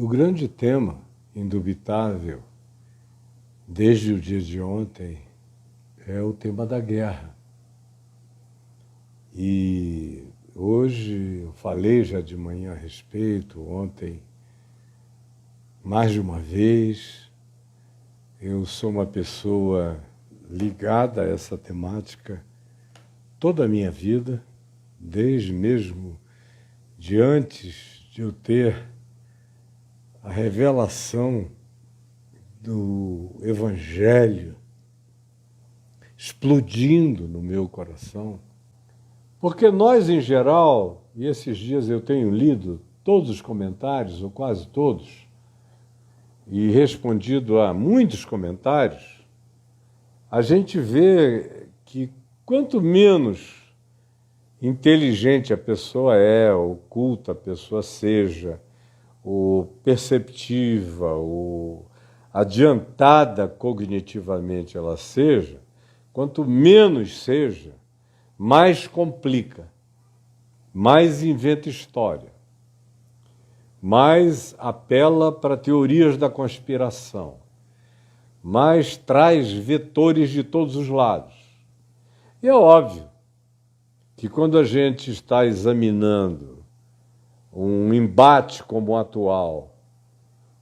O grande tema, indubitável, desde o dia de ontem, é o tema da guerra. E hoje eu falei já de manhã a respeito, ontem mais de uma vez. Eu sou uma pessoa ligada a essa temática toda a minha vida, desde mesmo de antes de eu ter a revelação do Evangelho explodindo no meu coração. Porque nós, em geral, e esses dias eu tenho lido todos os comentários, ou quase todos, e respondido a muitos comentários, a gente vê que quanto menos inteligente a pessoa é, ou culta a pessoa seja, ou perceptiva, ou adiantada cognitivamente ela seja, quanto menos seja, mais complica, mais inventa história, mais apela para teorias da conspiração, mais traz vetores de todos os lados. E é óbvio que quando a gente está examinando um embate como o atual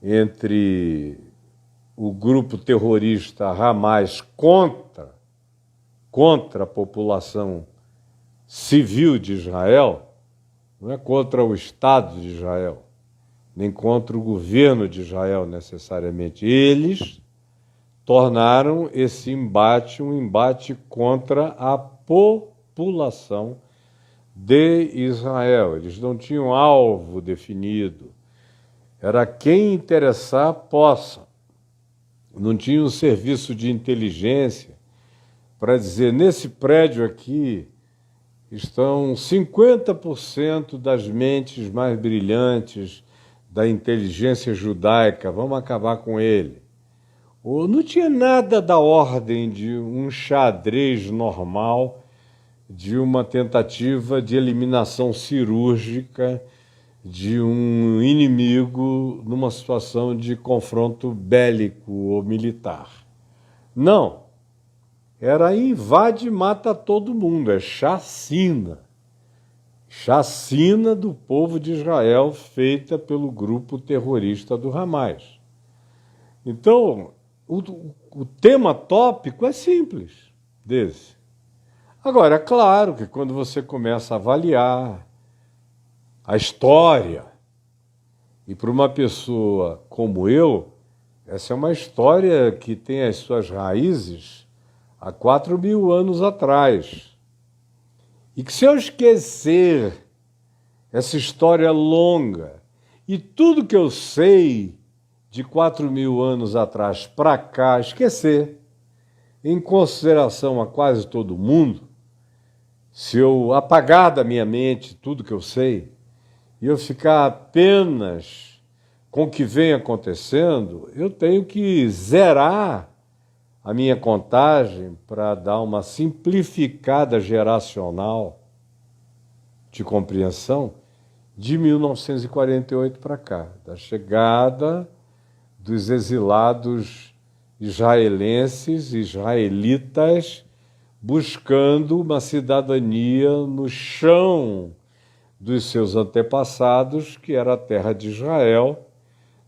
entre o grupo terrorista Hamas contra a população civil de Israel, não é contra o Estado de Israel, nem contra o governo de Israel necessariamente. Eles tornaram esse embate um embate contra a população de Israel. Eles não tinham alvo definido. Era quem interessar possa. Não tinha um serviço de inteligência para dizer, nesse prédio aqui estão 50% das mentes mais brilhantes da inteligência judaica, vamos acabar com ele. Ou não tinha nada da ordem de um xadrez normal, de uma tentativa de eliminação cirúrgica de um inimigo numa situação de confronto bélico ou militar. Não. Era invade e mata todo mundo, é chacina. Chacina do povo de Israel feita pelo grupo terrorista do Hamas. Então, o tema tópico é simples desse. Agora, é claro que quando você começa a avaliar a história, e para uma pessoa como eu, essa é uma história que tem as suas raízes há 4.000 anos atrás. E que se eu esquecer essa história longa e tudo que eu sei de 4.000 anos atrás para cá, esquecer, em consideração a quase todo mundo, se eu apagar da minha mente tudo que eu sei e eu ficar apenas com o que vem acontecendo, eu tenho que zerar a minha contagem para dar uma simplificada geracional de compreensão de 1948 para cá, da chegada dos exilados israelenses, israelitas, buscando uma cidadania no chão dos seus antepassados, que era a terra de Israel,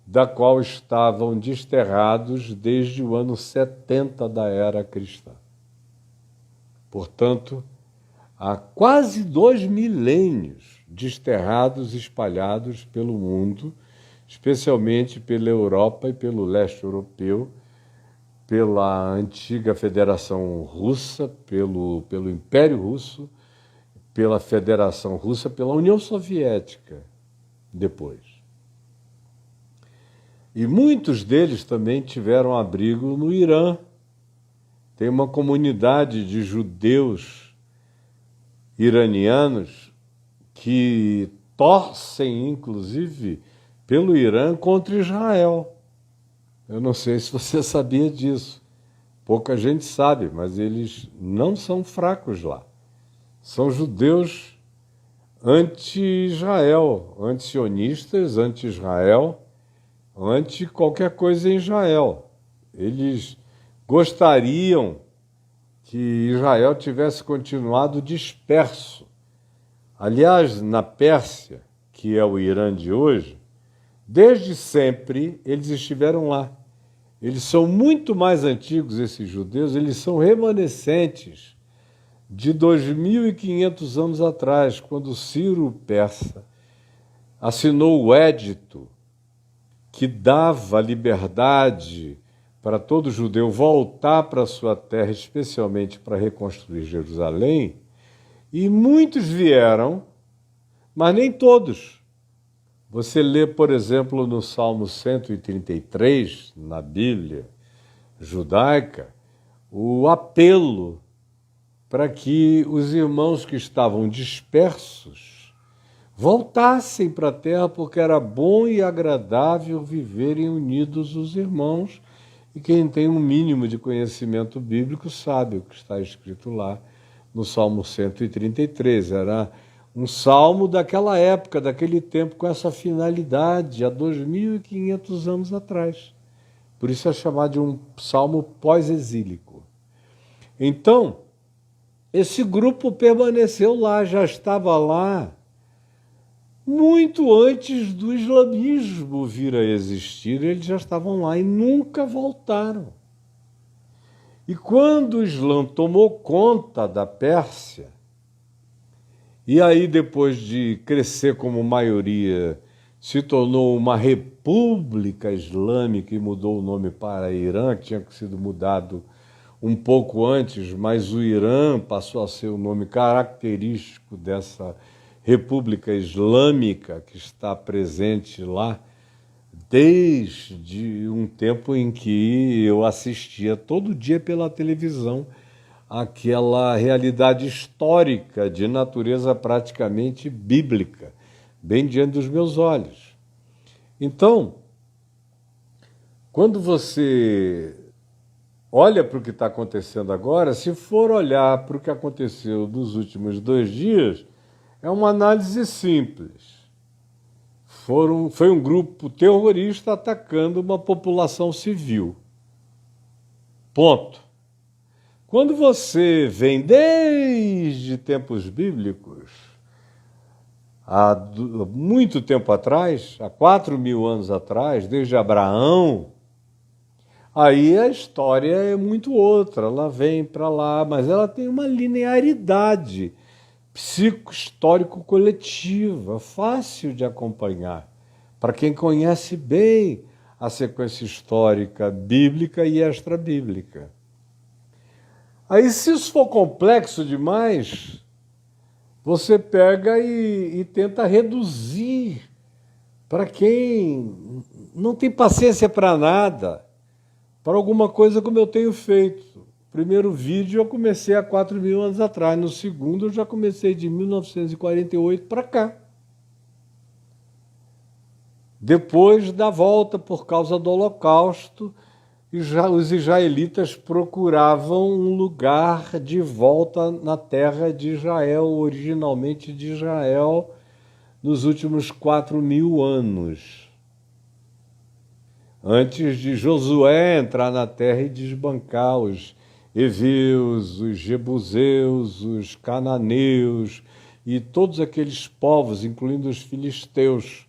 da qual estavam desterrados desde o ano 70 da era cristã. Portanto, há quase 2 milênios desterrados, espalhados pelo mundo, especialmente pela Europa e pelo leste europeu, pela antiga Federação Russa, pelo Império Russo, pela Federação Russa, pela União Soviética, depois. E muitos deles também tiveram abrigo no Irã. Tem uma comunidade de judeus iranianos que torcem, inclusive, pelo Irã contra Israel. Eu não sei se você sabia disso. Pouca gente sabe, mas eles não são fracos lá. São judeus anti-Israel, anti-sionistas, anti-Israel, ante qualquer coisa em Israel. Eles gostariam que Israel tivesse continuado disperso. Aliás, na Pérsia, que é o Irã de hoje, desde sempre eles estiveram lá. Eles são muito mais antigos, esses judeus, eles são remanescentes de 2.500 anos atrás, quando Ciro Persa assinou o édito que dava liberdade para todo judeu voltar para sua terra, especialmente para reconstruir Jerusalém, e muitos vieram, mas nem todos. Você lê, por exemplo, no Salmo 133, na Bíblia judaica, o apelo para que os irmãos que estavam dispersos voltassem para a terra, porque era bom e agradável viverem unidos os irmãos. E quem tem um mínimo de conhecimento bíblico sabe o que está escrito lá no Salmo 133. Era um salmo daquela época, daquele tempo, com essa finalidade, há 2.500 anos atrás. Por isso é chamado de um salmo pós-exílico. Então, esse grupo permaneceu lá, já estava lá muito antes do islamismo vir a existir. Eles já estavam lá e nunca voltaram. E quando o Islã tomou conta da Pérsia, e aí depois de crescer como maioria, se tornou uma república islâmica e mudou o nome para Irã, que tinha sido mudado um pouco antes, mas o Irã passou a ser o nome característico dessa República Islâmica que está presente lá desde um tempo em que eu assistia todo dia pela televisão aquela realidade histórica de natureza praticamente bíblica, bem diante dos meus olhos. Então, quando você olha para o que está acontecendo agora, se for olhar para o que aconteceu nos últimos 2 dias, é uma análise simples. Foi um grupo terrorista atacando uma população civil. Ponto. Quando você vem desde tempos bíblicos, há muito tempo atrás, há 4.000 anos atrás, desde Abraão, aí a história é muito outra, ela vem para lá, mas ela tem uma linearidade psico-histórico-coletiva, fácil de acompanhar, para quem conhece bem a sequência histórica bíblica e extra-bíblica. Aí, se isso for complexo demais, você pega e tenta reduzir para quem não tem paciência para nada, para alguma coisa como eu tenho feito. O primeiro vídeo eu comecei há 4.000 anos atrás, no segundo eu já comecei de 1948 para cá. Depois da volta por causa do Holocausto, os israelitas procuravam um lugar de volta na terra de Israel, originalmente de Israel, nos últimos 4.000 anos. Antes de Josué entrar na terra e desbancar os heveus, os jebuseus, os cananeus e todos aqueles povos, incluindo os filisteus,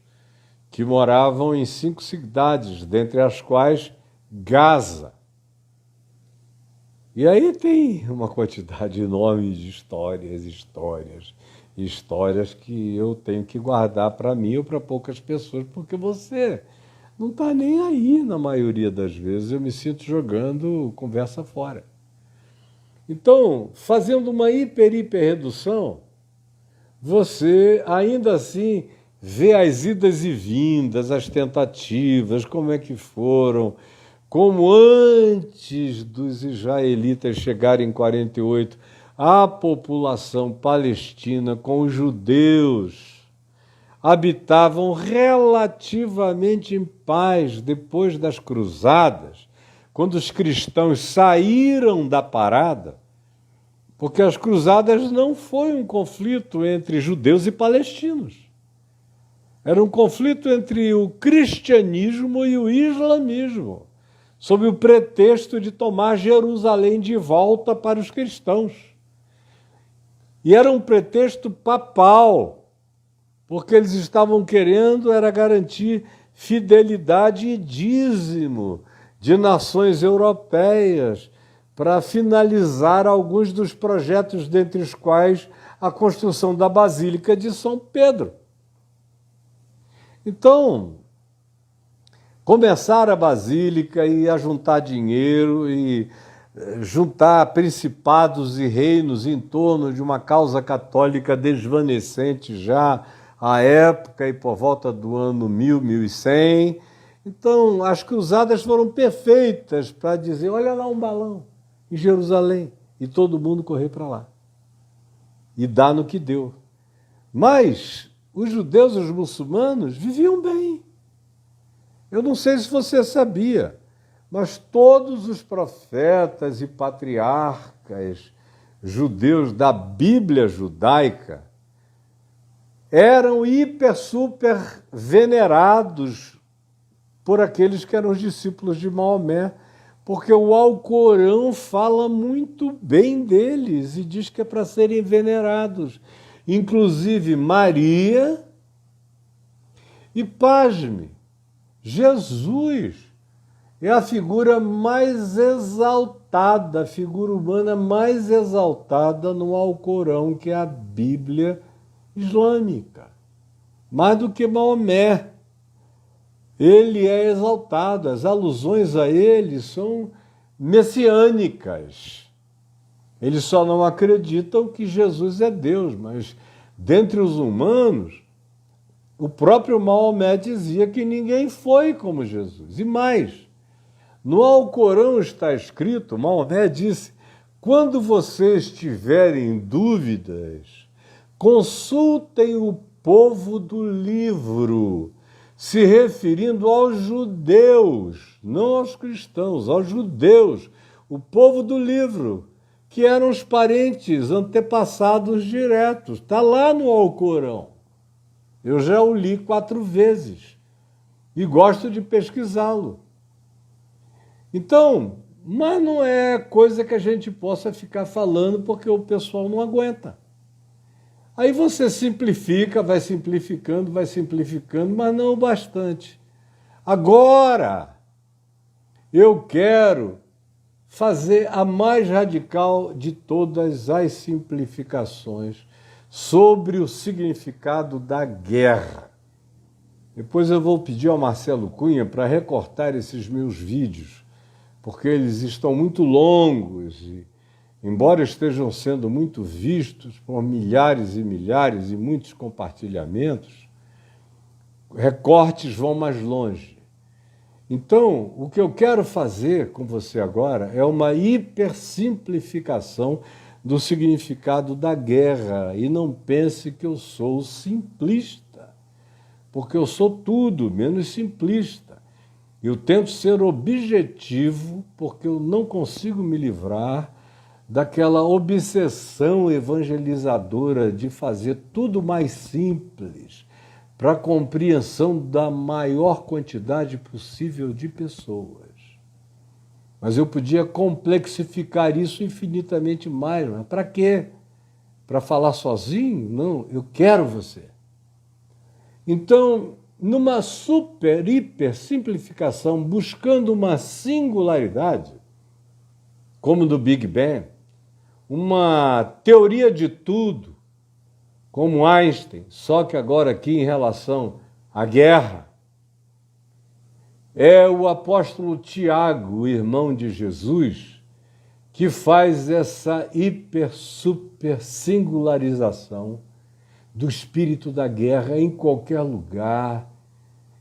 que moravam em 5 cidades, dentre as quais Gaza. E aí tem uma quantidade enorme de histórias que eu tenho que guardar para mim ou para poucas pessoas, porque você não está nem aí na maioria das vezes. Eu me sinto jogando conversa fora. Então, fazendo uma hiper-redução, você ainda assim vê as idas e vindas, as tentativas, como é que foram, como antes dos israelitas chegarem em 48, a população palestina com os judeus habitavam relativamente em paz depois das cruzadas, quando os cristãos saíram da parada, porque as cruzadas não foi um conflito entre judeus e palestinos. Era um conflito entre o cristianismo e o islamismo, sob o pretexto de tomar Jerusalém de volta para os cristãos. E era um pretexto papal, porque eles estavam querendo era garantir fidelidade e dízimo de nações europeias para finalizar alguns dos projetos, dentre os quais a construção da Basílica de São Pedro. Então, começar a Basílica e a juntar dinheiro e juntar principados e reinos em torno de uma causa católica desvanecente já à época e por volta do ano 1000, 1100. Então, as cruzadas foram perfeitas para dizer, olha lá um balão em Jerusalém, e todo mundo correr para lá. E dá no que deu. Mas os judeus e os muçulmanos viviam bem. Eu não sei se você sabia, mas todos os profetas e patriarcas judeus da Bíblia judaica eram hiper, super venerados por aqueles que eram os discípulos de Maomé, porque o Alcorão fala muito bem deles e diz que é para serem venerados. Inclusive Maria e, pasme, Jesus é a figura mais exaltada, a figura humana mais exaltada no Alcorão, que é a Bíblia islâmica. Mais do que Maomé. Ele é exaltado, as alusões a ele são messiânicas. Eles só não acreditam que Jesus é Deus, mas dentre os humanos, o próprio Maomé dizia que ninguém foi como Jesus. E mais, no Alcorão está escrito, Maomé disse, quando vocês tiverem dúvidas, consultem o povo do livro, se referindo aos judeus, não aos cristãos, aos judeus, o povo do livro, que eram os parentes antepassados diretos. Está lá no Alcorão. Eu já o li 4 vezes e gosto de pesquisá-lo. Então, mas não é coisa que a gente possa ficar falando porque o pessoal não aguenta. Aí você simplifica, vai simplificando, mas não o bastante. Agora, eu quero fazer a mais radical de todas as simplificações sobre o significado da guerra. Depois eu vou pedir ao Marcelo Cunha para recortar esses meus vídeos, porque eles estão muito longos e, embora estejam sendo muito vistos por milhares e milhares e muitos compartilhamentos, recortes vão mais longe. Então, o que eu quero fazer com você agora é uma hipersimplificação do significado da guerra. E não pense que eu sou simplista, porque eu sou tudo menos simplista. Eu tento ser objetivo porque eu não consigo me livrar daquela obsessão evangelizadora de fazer tudo mais simples para a compreensão da maior quantidade possível de pessoas. Mas eu podia complexificar isso infinitamente mais. Mas para quê? Para falar sozinho? Não, eu quero você. Então, numa super, hiper simplificação, buscando uma singularidade, como do Big Bang, uma teoria de tudo, como Einstein, só que agora aqui em relação à guerra, é o apóstolo Tiago, o irmão de Jesus, que faz essa hiper, super singularização do espírito da guerra em qualquer lugar,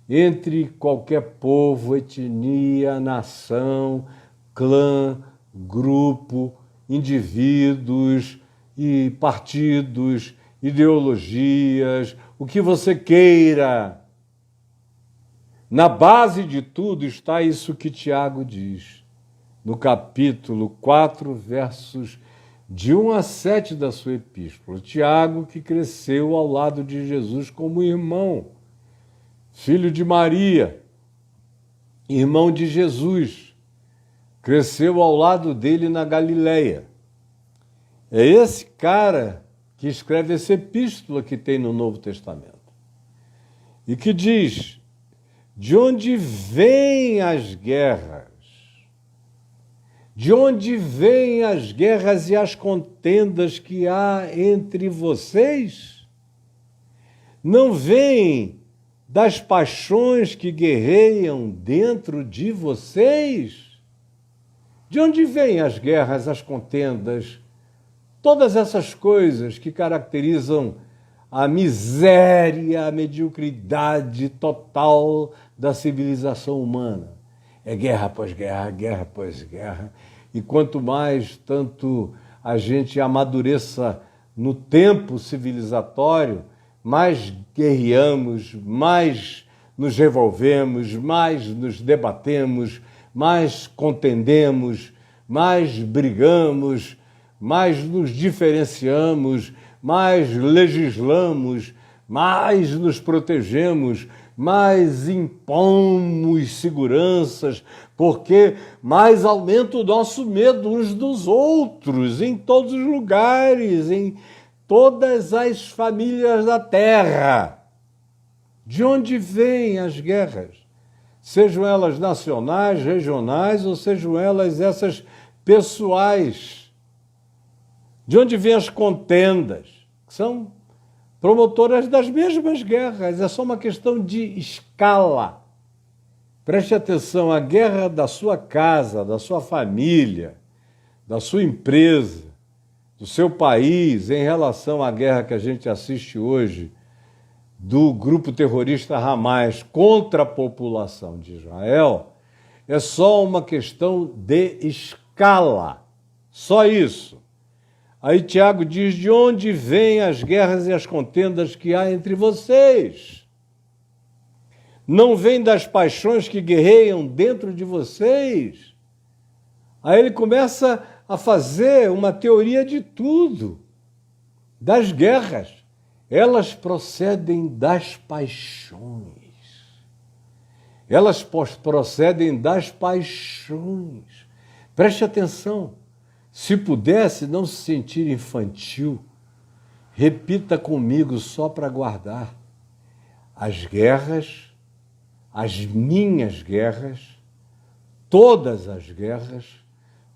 entre qualquer povo, etnia, nação, clã, grupo, indivíduos e partidos, ideologias, o que você queira. Na base de tudo está isso que Tiago diz, no capítulo 4, versos de 1 a 7 da sua epístola. Tiago, que cresceu ao lado de Jesus como irmão, filho de Maria, irmão de Jesus, cresceu ao lado dele na Galileia. É esse cara que escreve essa epístola que tem no Novo Testamento. E que diz: de onde vêm as guerras? De onde vêm as guerras e as contendas que há entre vocês? Não vêm das paixões que guerreiam dentro de vocês? De onde vêm as guerras, as contendas, todas essas coisas que caracterizam a miséria, a mediocridade total da civilização humana? É guerra após guerra, guerra após guerra. E quanto mais, tanto a gente amadureça no tempo civilizatório, mais guerreamos, mais nos revolvemos, mais nos debatemos, mais contendemos, mais brigamos, mais nos diferenciamos, mais legislamos, mais nos protegemos, mais impomos seguranças, porque mais aumenta o nosso medo uns dos outros, em todos os lugares, em todas as famílias da terra. De onde vêm as guerras? Sejam elas nacionais, regionais, ou sejam elas essas pessoais. De onde vêm as contendas? Que são promotoras das mesmas guerras, é só uma questão de escala. Preste atenção, a guerra da sua casa, da sua família, da sua empresa, do seu país, em relação à guerra que a gente assiste hoje, do grupo terrorista Hamas contra a população de Israel, é só uma questão de escala, só isso. Aí Tiago diz: de onde vêm as guerras e as contendas que há entre vocês? Não vêm das paixões que guerreiam dentro de vocês? Aí ele começa a fazer uma teoria de tudo, das guerras. Elas procedem das paixões. Elas procedem das paixões. Preste atenção. Se pudesse não se sentir infantil, repita comigo só para guardar. As guerras, as minhas guerras, todas as guerras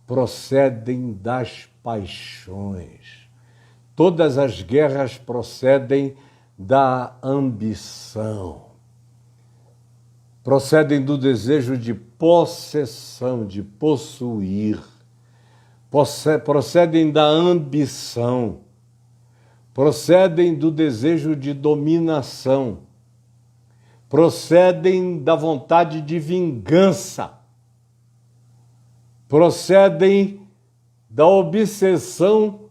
procedem das paixões. Todas as guerras procedem da ambição. Procedem do desejo de possessão, de possuir. Procedem da ambição, procedem do desejo de dominação, procedem da vontade de vingança, procedem da obsessão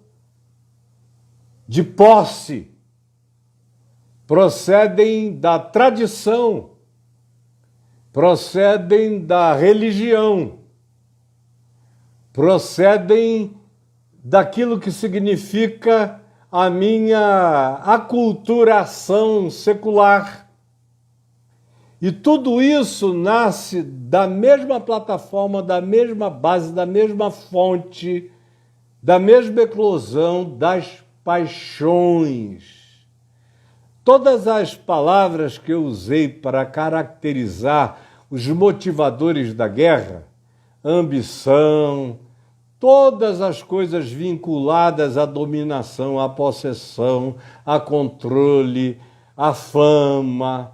de posse, procedem da tradição, procedem da religião, procedem daquilo que significa a minha aculturação secular. E tudo isso nasce da mesma plataforma, da mesma base, da mesma fonte, da mesma eclosão das paixões. Todas as palavras que eu usei para caracterizar os motivadores da guerra, ambição, todas as coisas vinculadas à dominação, à possessão, a controle, à fama,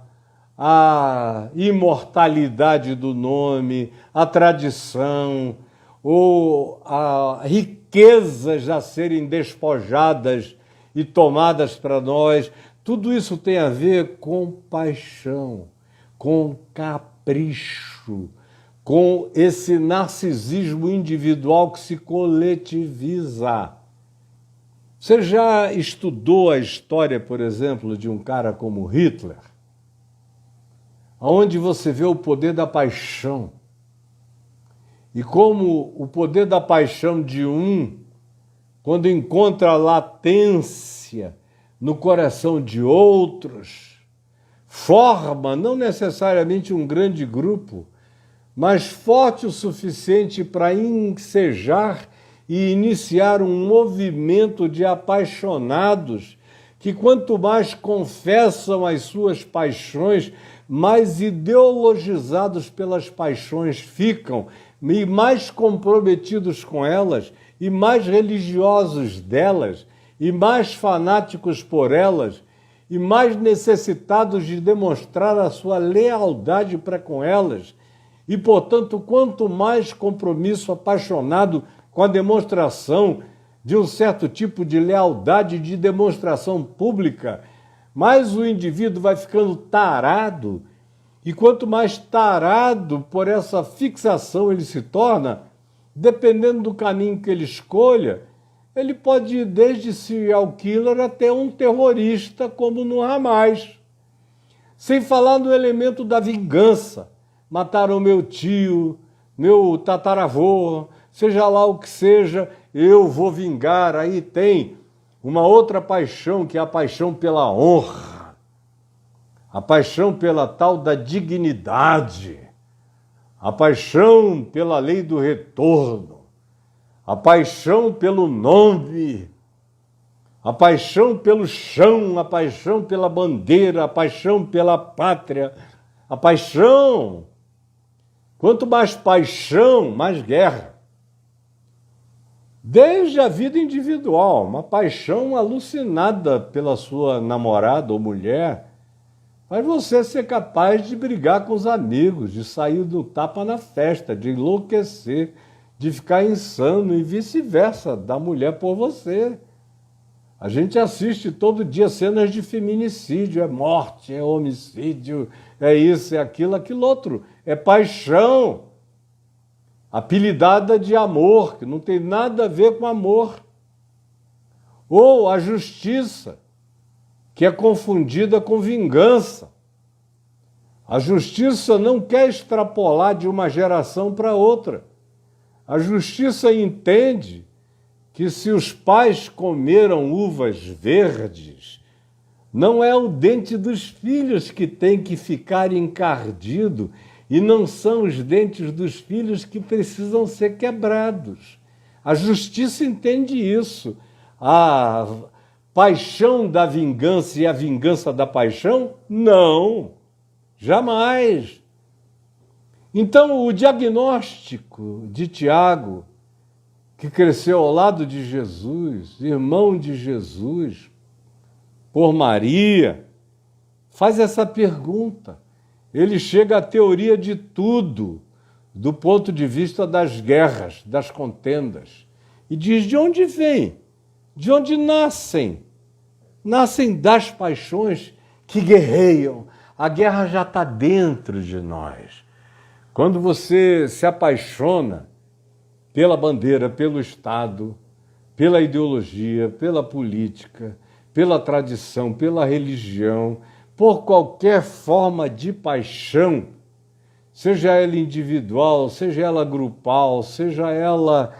à imortalidade do nome, à tradição, ou a riquezas a serem despojadas e tomadas para nós, tudo isso tem a ver com paixão, com capricho, com esse narcisismo individual que se coletiviza. Você já estudou a história, por exemplo, de um cara como Hitler? Onde você vê o poder da paixão. E como o poder da paixão de um, quando encontra latência no coração de outros, forma não necessariamente um grande grupo, mas forte o suficiente para ensejar e iniciar um movimento de apaixonados que, quanto mais confessam as suas paixões, mais ideologizados pelas paixões ficam, e mais comprometidos com elas, e mais religiosos delas, e mais fanáticos por elas, e mais necessitados de demonstrar a sua lealdade para com elas. E, portanto, quanto mais compromisso apaixonado com a demonstração de um certo tipo de lealdade, de demonstração pública, mais o indivíduo vai ficando tarado, e quanto mais tarado por essa fixação ele se torna, dependendo do caminho que ele escolha, ele pode ir desde serial killer até um terrorista, como no Hamas. Sem falar no elemento da vingança. Mataram meu tio, meu tataravô, seja lá o que seja, eu vou vingar. Aí tem uma outra paixão, que é a paixão pela honra, a paixão pela tal da dignidade, a paixão pela lei do retorno, a paixão pelo nome, a paixão pelo chão, a paixão pela bandeira, a paixão pela pátria, a paixão. Quanto mais paixão, mais guerra. Desde a vida individual, uma paixão alucinada pela sua namorada ou mulher, faz você ser capaz de brigar com os amigos, de sair do tapa na festa, de enlouquecer, de ficar insano e vice-versa, da mulher por você. A gente assiste todo dia cenas de feminicídio, é morte, é homicídio, é isso, é aquilo, aquilo outro. É paixão, apelidada de amor, que não tem nada a ver com amor. Ou a justiça, que é confundida com vingança. A justiça não quer extrapolar de uma geração para outra. A justiça entende que se os pais comeram uvas verdes, não é o dente dos filhos que tem que ficar encardido, e não são os dentes dos filhos que precisam ser quebrados. A justiça entende isso. A paixão da vingança e a vingança da paixão? Não, jamais. Então, o diagnóstico de Tiago, que cresceu ao lado de Jesus, irmão de Jesus, por Maria, faz essa pergunta. Ele chega à teoria de tudo, do ponto de vista das guerras, das contendas, e diz: de onde vem? De onde nascem? Nascem das paixões que guerreiam. A guerra já está dentro de nós. Quando você se apaixona pela bandeira, pelo Estado, pela ideologia, pela política, pela tradição, pela religião, por qualquer forma de paixão, seja ela individual, seja ela grupal, seja ela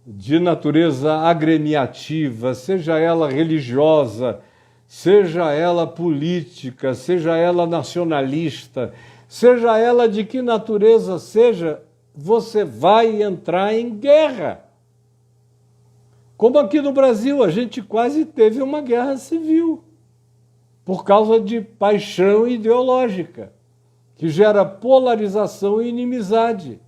de natureza agremiativa, seja ela religiosa, seja ela política, seja ela nacionalista, seja ela de que natureza seja, você vai entrar em guerra. Como aqui no Brasil, a gente quase teve uma guerra civil, por causa de paixão ideológica, que gera polarização e inimizade.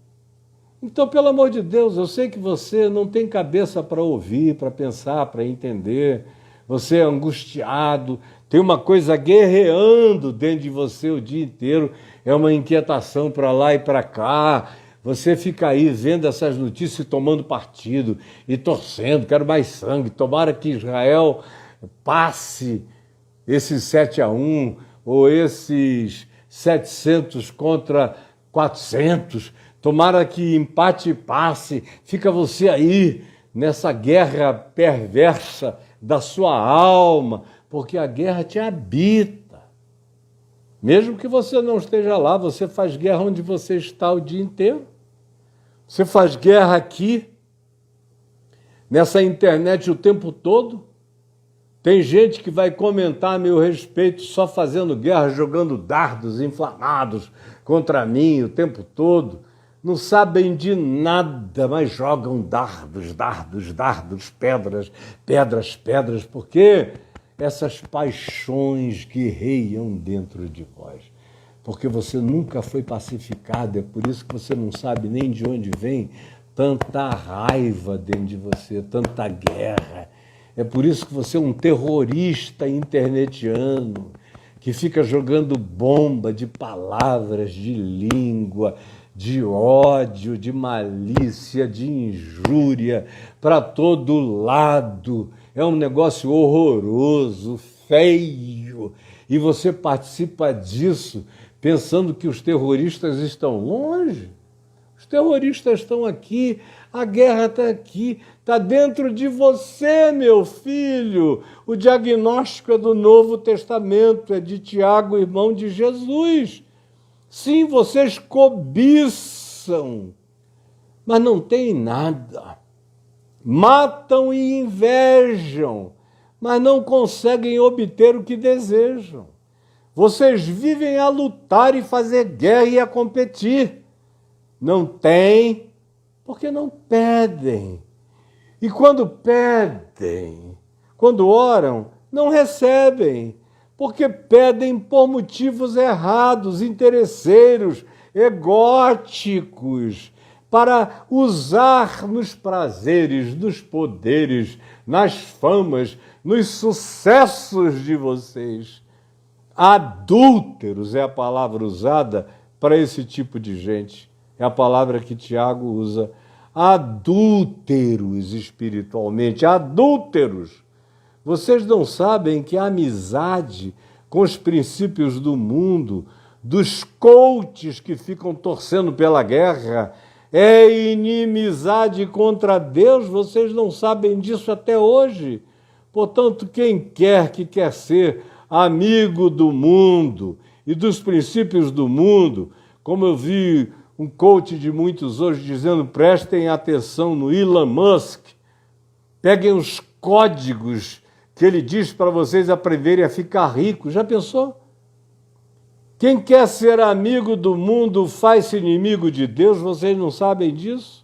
Então, pelo amor de Deus, eu sei que você não tem cabeça para ouvir, para pensar, para entender, você é angustiado, tem uma coisa guerreando dentro de você o dia inteiro, é uma inquietação para lá e para cá, você fica aí vendo essas notícias e tomando partido e torcendo, quero mais sangue, tomara que Israel passe esses 7-1 ou esses 700 contra 400, tomara que empate e passe, fica você aí nessa guerra perversa da sua alma, porque a guerra te habita. Mesmo que você não esteja lá, você faz guerra onde você está o dia inteiro. Você faz guerra aqui, nessa internet o tempo todo, Tem gente que vai comentar a meu respeito só fazendo guerra, jogando dardos inflamados contra mim o tempo todo. Não sabem de nada, mas jogam dardos, dardos, dardos, pedras, pedras, pedras, porque essas paixões guerreiam dentro de vós. Porque você nunca foi pacificado, é por isso que você não sabe nem de onde vem tanta raiva dentro de você, tanta guerra. É por isso que você é um terrorista internetiano, que fica jogando bomba de palavras, de língua, de ódio, de malícia, de injúria, para todo lado. É um negócio horroroso, feio, e você participa disso pensando que os terroristas estão longe. Os terroristas estão aqui, a guerra está aqui, está dentro de você, meu filho. O diagnóstico é do Novo Testamento, é de Tiago, irmão de Jesus. Sim, vocês cobiçam, mas não têm nada. Matam e invejam, mas não conseguem obter o que desejam. Vocês vivem a lutar e fazer guerra e a competir. Não têm, porque não pedem. E quando pedem, quando oram, não recebem, porque pedem por motivos errados, interesseiros, egóticos, para usar nos prazeres, nos poderes, nas famas, nos sucessos de vocês. Adúlteros é a palavra usada para esse tipo de gente. É a palavra que Tiago usa. Adúlteros espiritualmente, adúlteros. Vocês não sabem que a amizade com os princípios do mundo, dos coaches que ficam torcendo pela guerra, é inimizade contra Deus? Vocês não sabem disso até hoje. Portanto, quem quer que quer ser amigo do mundo e dos princípios do mundo, como eu vi um coach de muitos hoje dizendo, prestem atenção no Elon Musk, peguem os códigos que ele diz para vocês aprenderem a ficar ricos. Já pensou? Quem quer ser amigo do mundo faz-se inimigo de Deus, vocês não sabem disso?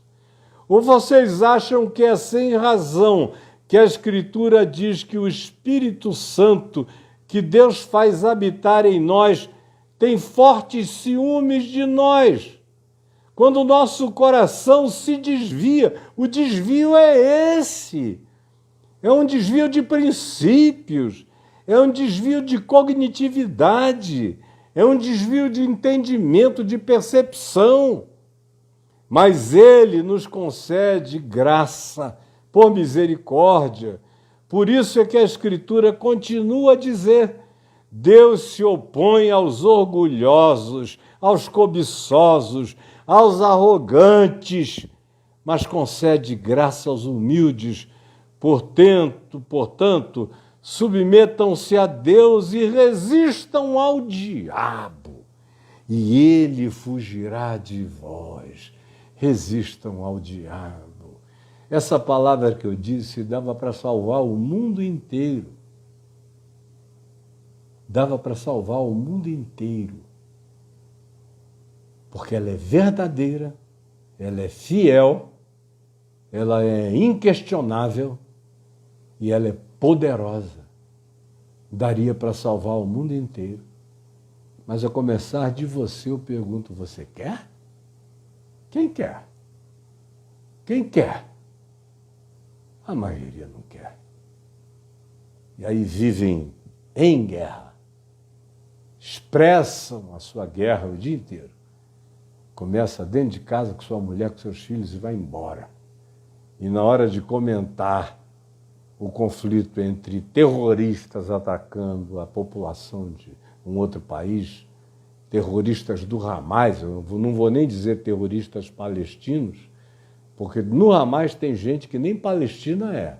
Ou vocês acham que é sem razão que a Escritura diz que o Espírito Santo, que Deus faz habitar em nós, tem fortes ciúmes de nós? Quando o nosso coração se desvia, o desvio é esse. É um desvio de princípios, é um desvio de cognitividade, é um desvio de entendimento, de percepção. Mas Ele nos concede graça, por misericórdia. Por isso é que a Escritura continua a dizer, Deus se opõe aos orgulhosos, aos cobiçosos, aos arrogantes, mas concede graça aos humildes. Portanto, submetam-se a Deus e resistam ao diabo, e ele fugirá de vós. Resistam ao diabo. Essa palavra que eu disse dava para salvar o mundo inteiro. Dava para salvar o mundo inteiro. Porque ela é verdadeira, ela é fiel, ela é inquestionável e ela é poderosa. Daria para salvar o mundo inteiro. Mas a começar de você, eu pergunto, você quer? Quem quer? Quem quer? A maioria não quer. E aí vivem em guerra. Expressam a sua guerra o dia inteiro. Começa dentro de casa com sua mulher, com seus filhos e vai embora. E na hora de comentar o conflito entre terroristas atacando a população de um outro país, terroristas do Hamas, eu não vou nem dizer terroristas palestinos, porque no Hamas tem gente que nem palestina é.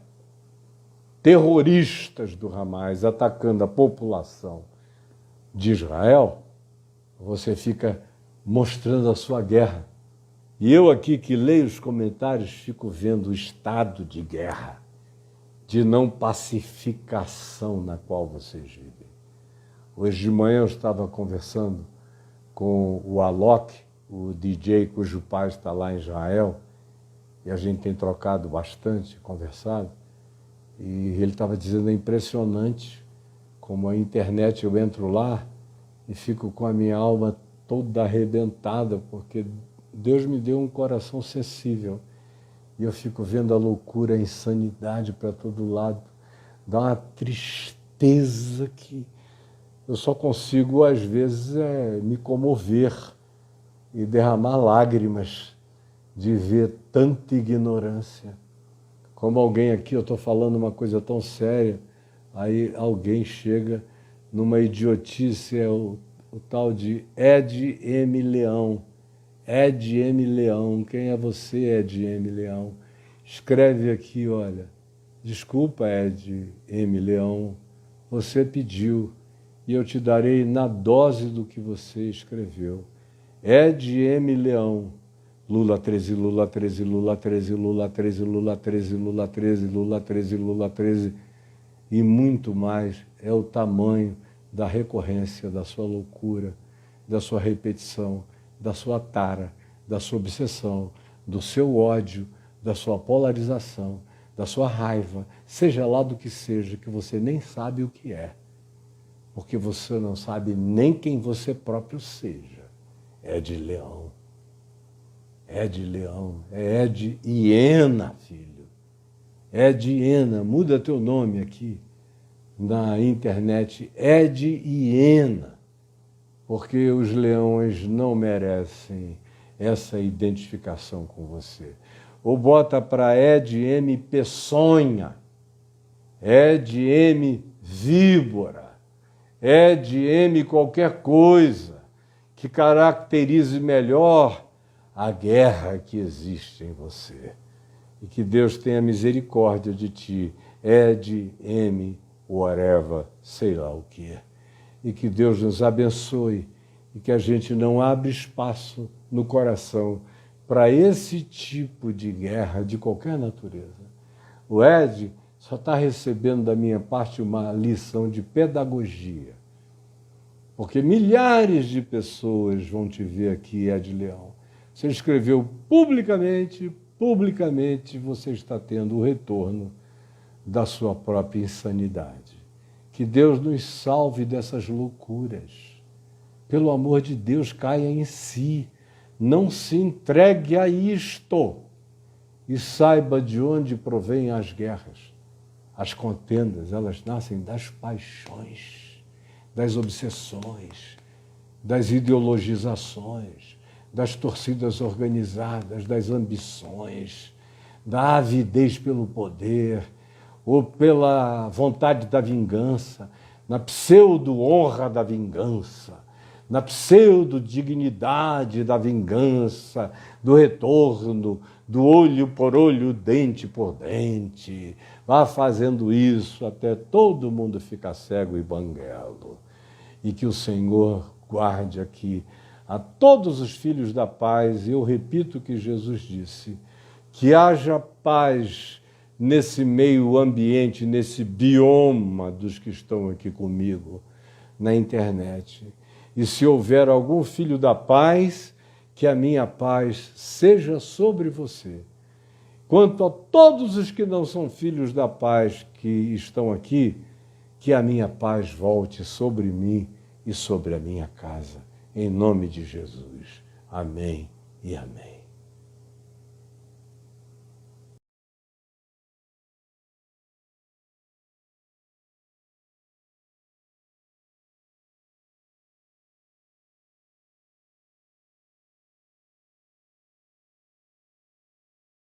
Terroristas do Hamas atacando a população de Israel, você fica mostrando a sua guerra. E eu aqui que leio os comentários fico vendo o estado de guerra de não pacificação na qual vocês vivem. Hoje de manhã eu estava conversando com o Alok, o DJ cujo pai está lá em Israel, e a gente tem trocado bastante, conversado, e ele estava dizendo, é impressionante como a internet, eu entro lá e fico com a minha alma toda arrebentada, porque Deus me deu um coração sensível, e eu fico vendo a loucura, a insanidade para todo lado, dá uma tristeza que eu só consigo, às vezes, me comover e derramar lágrimas de ver tanta ignorância. Como alguém aqui, eu estou falando uma coisa tão séria, aí alguém chega numa idiotice, é o tal de Ed M. Leão. Ed M. Leão, quem é você, Ed M. Leão? Escreve aqui, olha, desculpa, Ed M. Leão, você pediu, e eu te darei na dose do que você escreveu. Ed M. Leão, Lula 13, Lula 13, Lula 13, Lula 13, Lula 13, Lula 13, Lula 13, Lula 13, e muito mais é o tamanho da recorrência, da sua loucura, da sua repetição, da sua tara, da sua obsessão, do seu ódio, da sua polarização, da sua raiva, seja lá do que seja, que você nem sabe o que é, porque você não sabe nem quem você próprio seja. É de leão. É de leão. É de hiena, filho. É de hiena. Muda teu nome aqui na internet. É de hiena. Porque os leões não merecem essa identificação com você. Ou bota para Ed M. Peçonha, Ed M. Víbora, Ed M. qualquer coisa que caracterize melhor a guerra que existe em você. E que Deus tenha misericórdia de ti, Ed M. whatever, sei lá o que é. E que Deus nos abençoe e que a gente não abra espaço no coração para esse tipo de guerra de qualquer natureza. O Ed só está recebendo da minha parte uma lição de pedagogia, porque milhares de pessoas vão te ver aqui, Ed Leão. Você escreveu publicamente, você está tendo o retorno da sua própria insanidade. Que Deus nos salve dessas loucuras. Pelo amor de Deus, caia em si. Não se entregue a isto. E saiba de onde provêm as guerras. As contendas, elas nascem das paixões, das obsessões, das ideologizações, das torcidas organizadas, das ambições, da avidez pelo poder, ou pela vontade da vingança, na pseudo-honra da vingança, na pseudo-dignidade da vingança, do retorno, do olho por olho, dente por dente. Vá fazendo isso até todo mundo ficar cego e banguelo. E que o Senhor guarde aqui a todos os filhos da paz. E eu repito o que Jesus disse, que haja paz nesse meio ambiente, nesse bioma dos que estão aqui comigo na internet. E se houver algum filho da paz, que a minha paz seja sobre você. Quanto a todos os que não são filhos da paz que estão aqui, que a minha paz volte sobre mim e sobre a minha casa. Em nome de Jesus. Amém e amém.